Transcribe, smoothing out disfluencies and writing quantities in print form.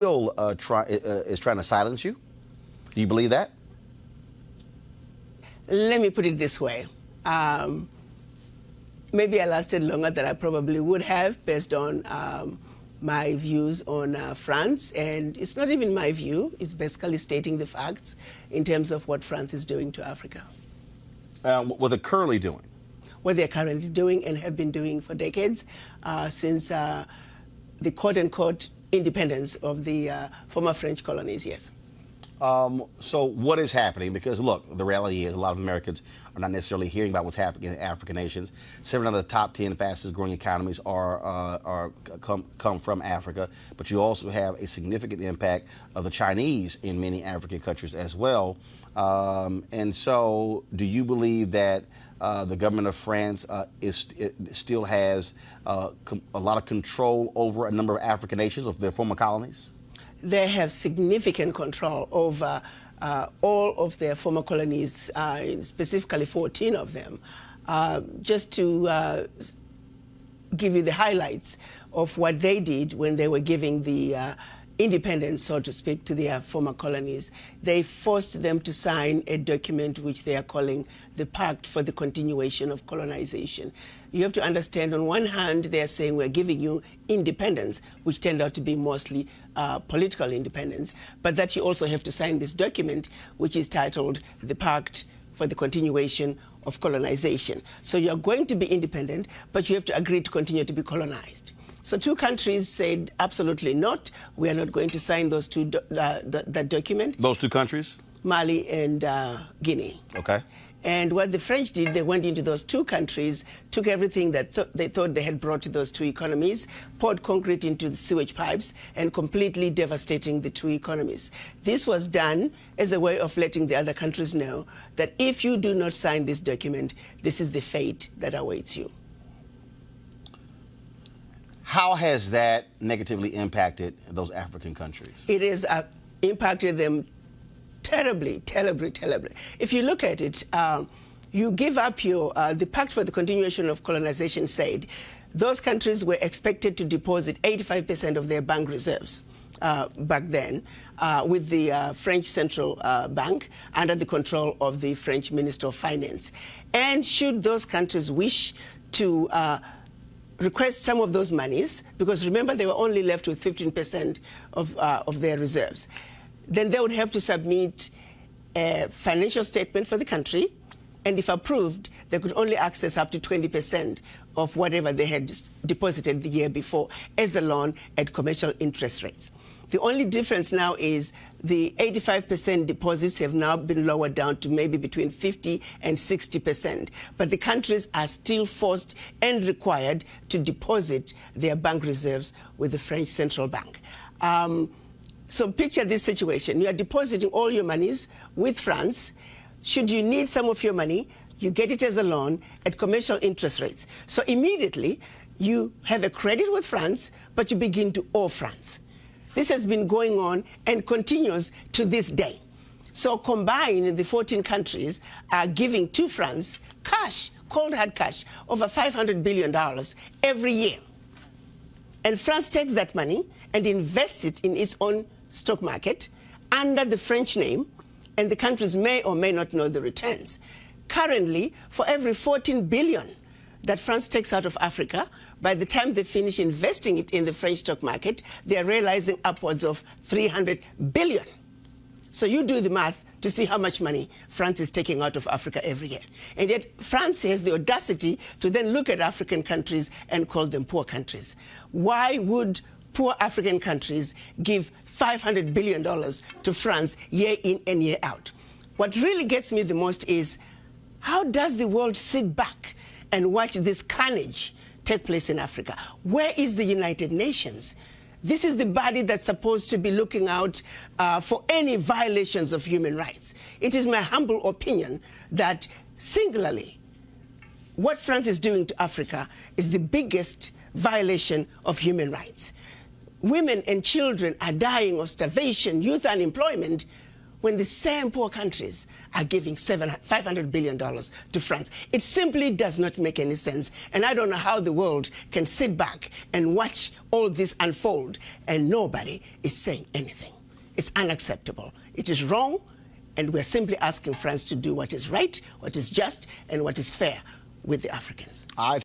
still is trying to silence you? Do you believe that? Let me put it this way. Maybe I lasted longer than I probably would have based on my views on France. And it's not even my view. It's basically stating the facts in terms of what France is doing to Africa. What they're currently doing? What they're currently doing and have been doing for decades since the quote-unquote independence of the former French colonies, yes. So what is happening? Because look, the reality is a lot of Americans are not necessarily hearing about what's happening in African nations. 7 of the top 10 fastest growing economies come from Africa, but you also have a significant impact of the Chinese in many African countries as well. And so do you believe that the government of France still has a lot of control over a number of African nations of their former colonies? They have significant control over all of their former colonies, specifically 14 of them. Just to give you the highlights of what they did when they were giving the independence, so to speak, to their former colonies. They forced them to sign a document which they are calling the Pact for the Continuation of Colonization. You have to understand, on one hand, they are saying we're giving you independence, which turned out to be mostly political independence, but that you also have to sign this document, which is titled the Pact for the Continuation of Colonization. So you're going to be independent, but you have to agree to continue to be colonized. So 2 countries said absolutely not. We are not going to sign those that document. Those 2 countries? Mali and Guinea. Okay. And what the French did, they went into those 2 countries, took everything that they thought they had brought to those 2 economies, poured concrete into the sewage pipes, and completely devastating the 2 economies. This was done as a way of letting the other countries know that if you do not sign this document, this is the fate that awaits you. How has that negatively impacted those African countries? It has impacted them terribly, terribly, terribly. If you look at it, you give up your, the Pact for the Continuation of Colonization said those countries were expected to deposit 85% of their bank reserves back then with the French Central Bank under the control of the French Minister of Finance. And should those countries wish to request some of those monies, because remember they were only left with 15% of their reserves, then they would have to submit a financial statement for the country, and if approved, they could only access up to 20% of whatever they had deposited the year before as a loan at commercial interest rates. The only difference now is the 85% deposits have now been lowered down to maybe between 50 and 60%. But the countries are still forced and required to deposit their bank reserves with the French Central Bank. So picture this situation. You are depositing all your monies with France. Should you need some of your money, you get it as a loan at commercial interest rates. So immediately, you have a credit with France, but you begin to owe France. This has been going on and continues to this day. So combined, the 14 countries are giving to France cash, cold hard cash, over $500 billion every year. And France takes that money and invests it in its own stock market under the French name, and the countries may or may not know the returns. Currently, for every 14 billion that France takes out of Africa, by the time they finish investing it in the French stock market, they are realizing upwards of 300 billion. So you do the math to see how much money France is taking out of Africa every year. And yet France has the audacity to then look at African countries and call them poor countries. Why would poor African countries give $500 billion to France year in and year out? What really gets me the most is, how does the world sit back and watch this carnage take place in Africa? Where is the United Nations? This is the body that's supposed to be looking out for any violations of human rights. It is my humble opinion that singularly, what France is doing to Africa is the biggest violation of human rights. Women and children are dying of starvation, youth unemployment, when the same poor countries are giving $500 billion to France. It simply does not make any sense. And I don't know how the world can sit back and watch all this unfold and nobody is saying anything. It's unacceptable. It is wrong, and we're simply asking France to do what is right, what is just, and what is fair with the Africans.